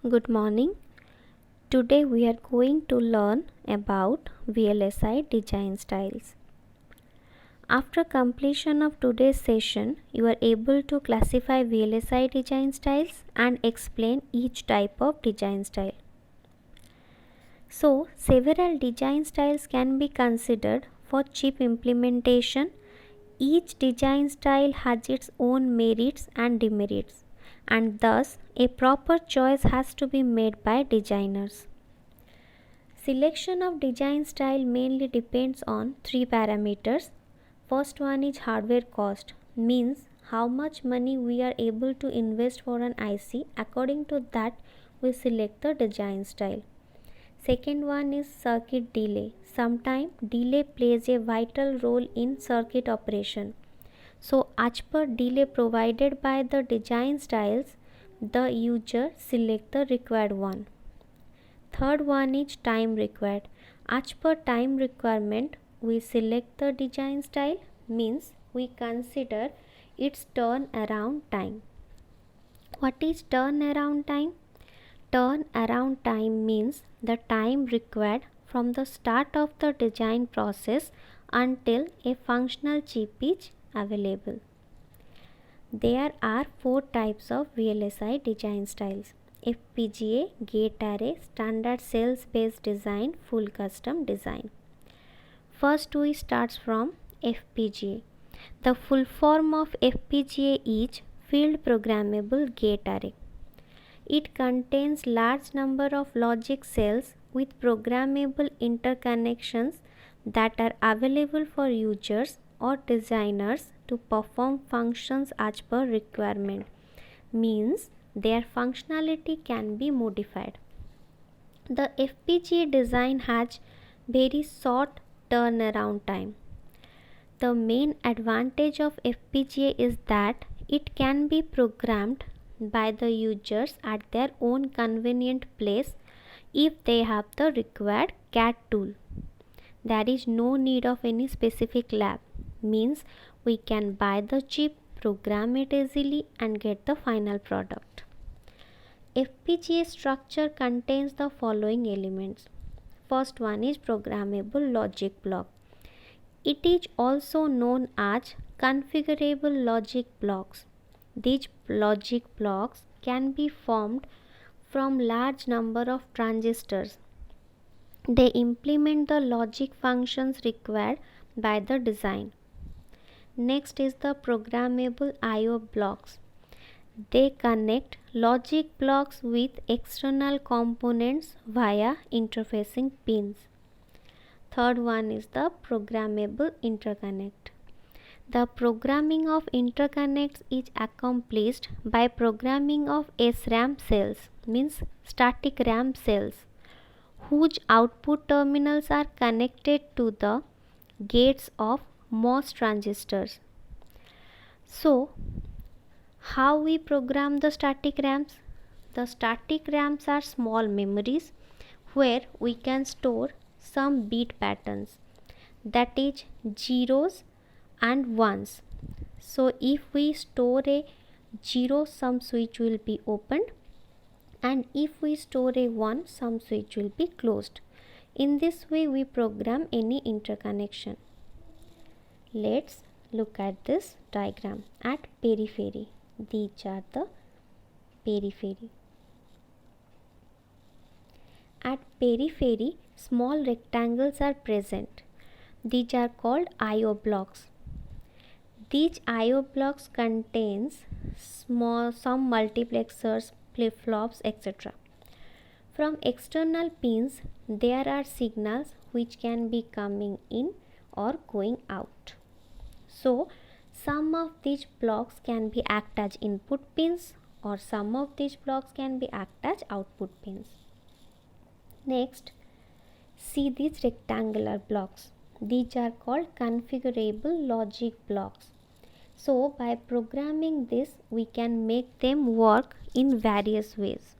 Good morning. Today we are going to learn about VLSI design styles. After completion of today's session, you are able to classify VLSI design styles and explain each type of design style. So, several design styles can be considered for chip implementation. Each design style has its own merits and demerits, and thus a proper choice has to be made by designers. Selection of design style mainly depends on three parameters. First one is hardware cost, means how much money we are able to invest for an IC. According to that, we select the design style. Second one is circuit delay. Sometimes delay plays a vital role in circuit operation. So as per delay provided by the design styles, the user select the required one. Third one is time required. As per time requirement, we select the design style, means we consider its turnaround time. What is turnaround time? Turnaround time means the time required from the start of the design process until a functional chip is available. There are four types of VLSI design styles: FPGA, gate array, standard cells based design, full custom design. First we start from FPGA. The full form of FPGA is field programmable gate array. It contains large number of logic cells with programmable interconnections that are available for users or designers to perform functions as per requirement, means their functionality can be modified. The FPGA design has very short turnaround time. The main advantage of FPGA is that it can be programmed by the users at their own convenient place if they have the required CAD tool. There is no need of any specific lab, means we can buy the chip, program it easily and get the final product. FPGA structure contains the following elements. First one is programmable logic block. It is also known as configurable logic blocks. These logic blocks can be formed from large number of transistors. They implement the logic functions required by the design. Next is the programmable I/O blocks. They connect logic blocks with external components via interfacing pins. Third one is the programmable interconnect. The programming of interconnects is accomplished by programming of SRAM cells, means static RAM cells, whose output terminals are connected to the gates of MOS transistors. So, how we program the static RAMs? The static RAMs are small memories where we can store some bit patterns, that is zeros and ones. So if we store a 0, some switch will be opened, and if we store a 1, some switch will be closed. In this way we program any interconnection. Let's look at this diagram. At periphery, these are the periphery. At periphery, small rectangles are present. These are called I/O blocks. These I/O blocks contains some multiplexers, flip-flops, etc. From external pins, there are signals which can be coming in or going out. So, some of these blocks can be act as input pins, or some of these blocks can be act as output pins. Next, see these rectangular blocks. These are called configurable logic blocks. So by programming this, we can make them work in various ways.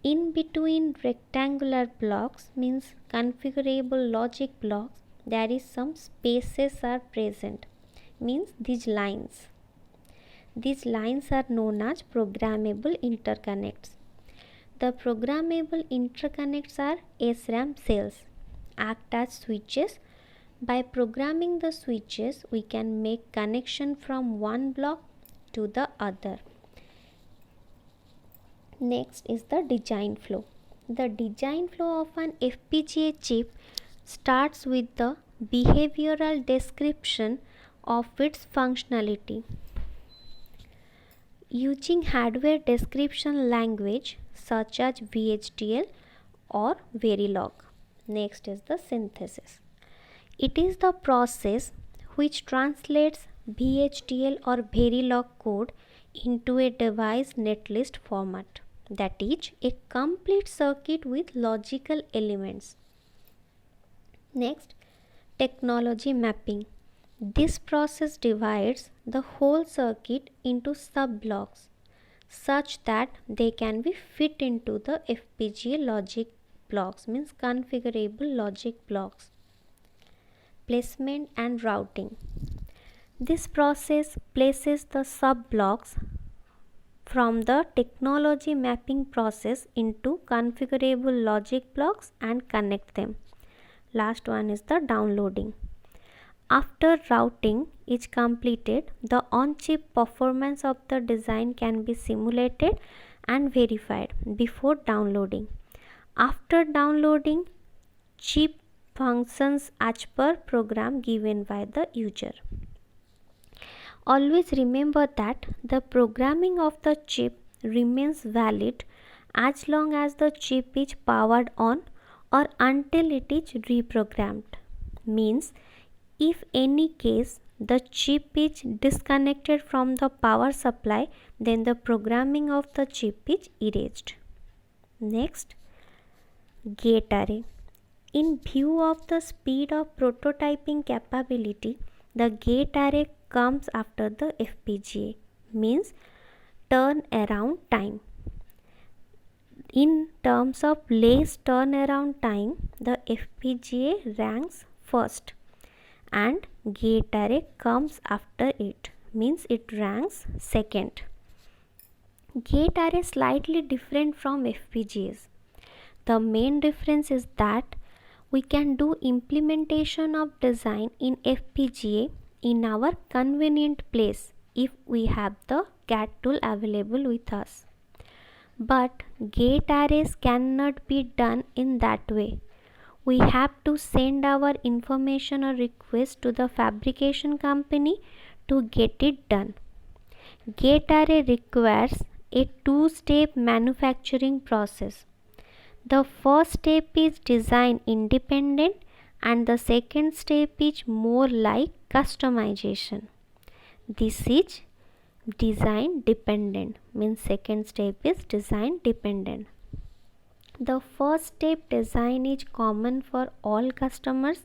In between rectangular blocks, means configurable logic blocks, there is some spaces are present, means these lines. These lines are known as programmable interconnects. The programmable interconnects are SRAM cells, act as switches. By programming the switches, we can make connection from one block to the other. Next is the design flow. The design flow of an FPGA chip starts with the behavioral description of its functionality. Using hardware description language such as VHDL or Verilog. Next is the synthesis. It is the process which translates VHDL or Verilog code into a device netlist format, that is, a complete circuit with logical elements. Next, technology mapping. This process divides the whole circuit into sub-blocks such that they can be fit into the FPGA logic blocks, means configurable logic blocks. Placement and routing. This process places the sub-blocks from the technology mapping process into configurable logic blocks and connect them. Last one is the downloading. After routing is completed, the on-chip performance of the design can be simulated and verified before downloading. After downloading, chip functions as per program given by the user. Always remember that the programming of the chip remains valid as long as the chip is powered on or until it is reprogrammed. Means, if any case the chip is disconnected from the power supply, then the programming of the chip is erased. Next, gate array. In view of the speed of prototyping capability, the gate array comes after the FPGA, means turnaround time. In terms of less turnaround time, the FPGA ranks first and gate array comes after it, means it ranks second. Gate array is slightly different from FPGAs. The main difference is that we can do implementation of design in FPGA in our convenient place if we have the CAD tool available with us. But gate arrays cannot be done in that way. We have to send our information or request to the fabrication company to get it done. Gate array requires a two-step manufacturing process. The first step is design independent and the second step is more like customization. This is design dependent, means second step is design dependent. The first step design is common for all customers,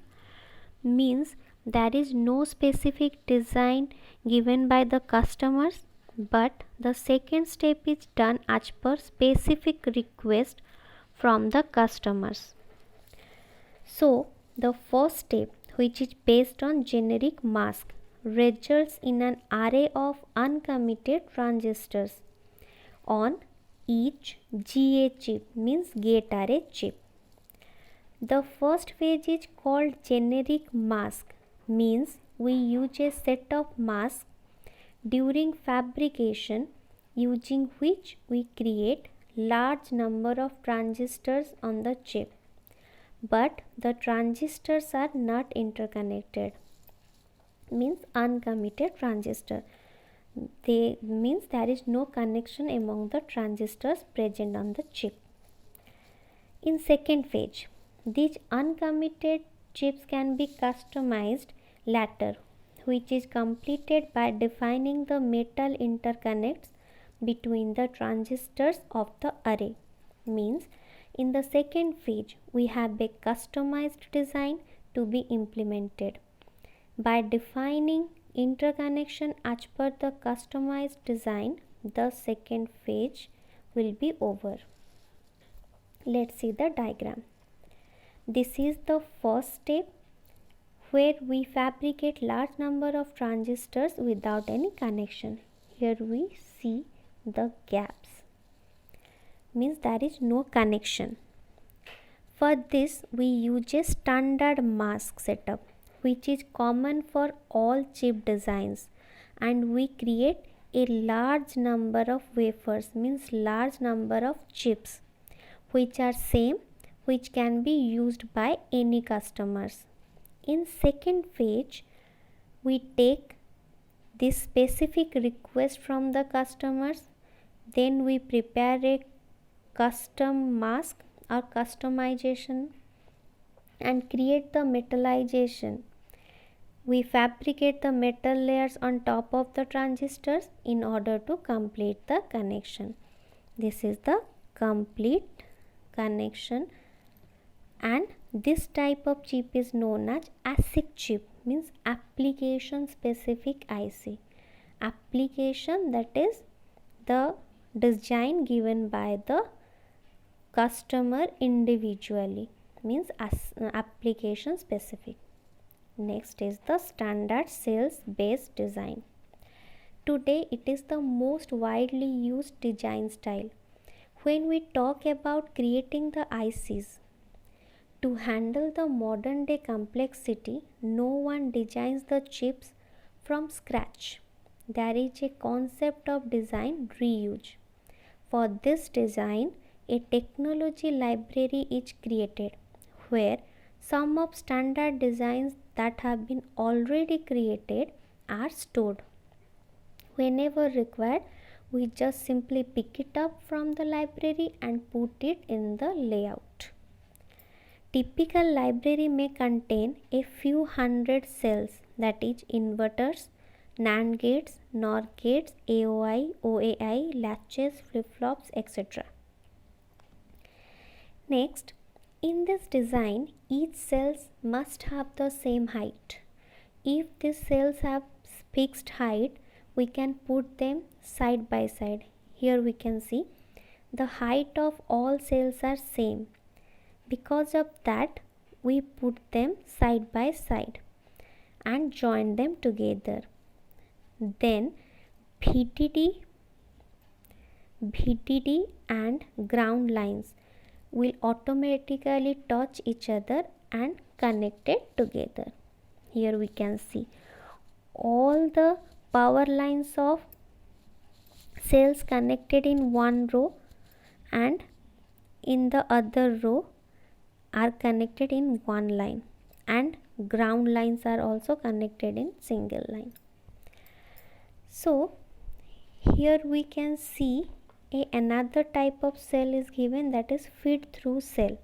means there is no specific design given by the customers, but the second step is done as per specific request from the customers. So, the first step, which is based on generic mask, results in an array of uncommitted transistors on each GA chip, means gate array chip. The first phase is called generic mask, means we use a set of masks during fabrication using which we create large number of transistors on the chip, but the transistors are not interconnected, means uncommitted transistor. They means there is no connection among the transistors present on the chip. In second phase, these uncommitted chips can be customized later, which is completed by defining the metal interconnects between the transistors of the array. Means in the second phase we have a customized design to be implemented. By defining interconnection as per the customized design, the second phase will be over. Let's see the diagram. This is the first step where we fabricate large number of transistors without any connection. Here we see the gaps. means there is no connection. For this, we use a standard mask setup which is common for all chip designs, and we create a large number of wafers, means large number of chips which are same, which can be used by any customers. In second phase, we take this specific request from the customers, then we prepare a custom mask or customization and create the metallization. We fabricate the metal layers on top of the transistors in order to complete the connection. This is the complete connection, and this type of chip is known as ASIC chip, means application specific IC. Application, that is the design given by the customer individually, means application specific. Next is the standard cells based design. Today it is the most widely used design style. When we talk about creating the ICs, to handle the modern day complexity, no one designs the chips from scratch. There is a concept of design reuse. For this design, a technology library is created where some of standard designs that have been already created are stored. Whenever required, we just simply pick it up from the library and put it in the layout. Typical library may contain a few hundred cells, that is inverters, NAND gates, NOR gates, AOI, OAI, latches, flip-flops, etc. Next, in this design, each cells must have the same height. If these cells have fixed height, we can put them side by side. Here we can see the height of all cells are same. Because of that, we put them side by side and join them together. Then VDD and ground lines will automatically touch each other and connect it together. Here we can see all the power lines of cells connected in one row, and in the other row are connected in one line, and ground lines are also connected in single line. So here we can see another type of cell is given, that is feed through cell.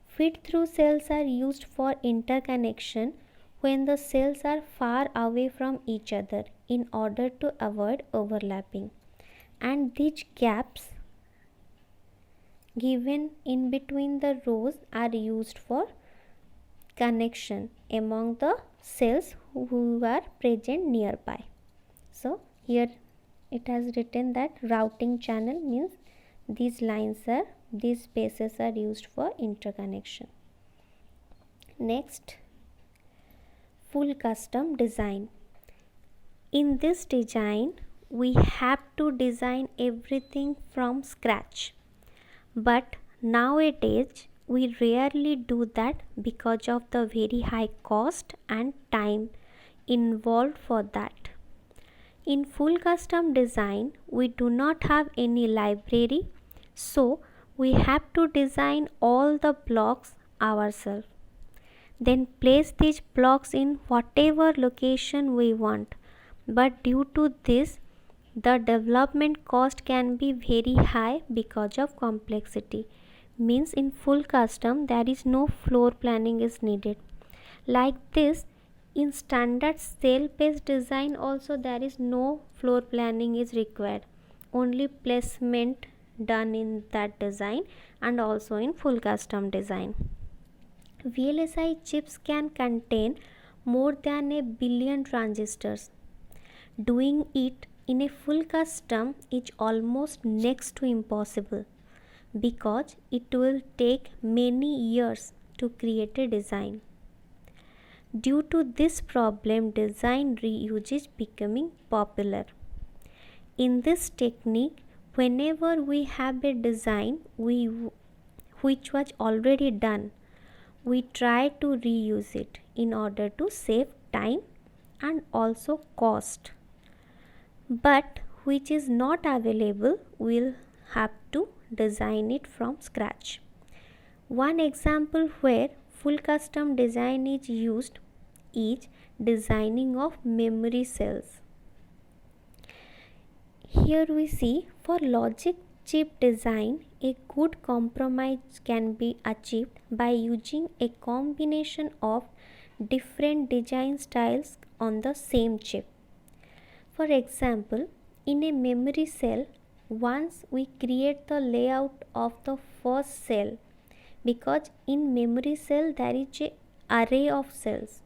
Feed through cells are used for interconnection when the cells are far away from each other in order to avoid overlapping, and these gaps given in between the rows are used for connection among the cells who are present nearby. So here it has written that routing channel means these spaces are used for interconnection. Next, full custom design. In this design, we have to design everything from scratch. But nowadays, we rarely do that because of the very high cost and time involved for that. In full custom design, we do not have any library, so we have to design all the blocks ourselves. Then place these blocks in whatever location we want. But due to this, the development cost can be very high because of complexity. Means in full custom, there is no floor planning is needed. Like this, in standard cell based design also there is no floor planning is required. Only placement done in that design, and also in full custom design. VLSI chips can contain more than a billion transistors. Doing it in a full custom is almost next to impossible because it will take many years to create a design. Due to this problem, design reuse is becoming popular. In this technique, whenever we have a design which was already done, we try to reuse it in order to save time and also cost. But which is not available, we'll have to design it from scratch. One example where full custom design is used is designing of memory cells. Here we see for logic chip design, a good compromise can be achieved by using a combination of different design styles on the same chip. For example, in a memory cell, once we create the layout of the first cell, because in memory cell there is a array of cells.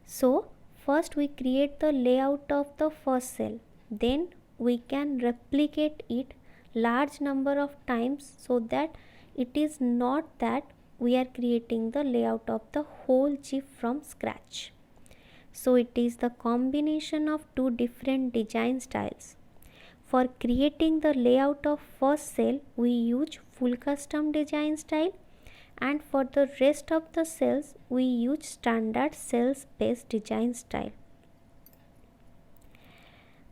So first we create the layout of the first cell, then we can replicate it large number of times, so that it is not that we are creating the layout of the whole chip from scratch. So it is the combination of two different design styles. For creating the layout of first cell, we use full custom design style, and for the rest of the cells we use standard cells based design style.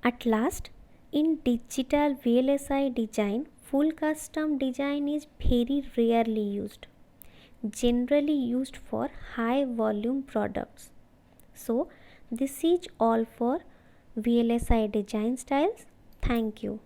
At last, in digital VLSI design, full custom design is very rarely used, generally used for high volume products. So this is all for VLSI design styles. Thank you.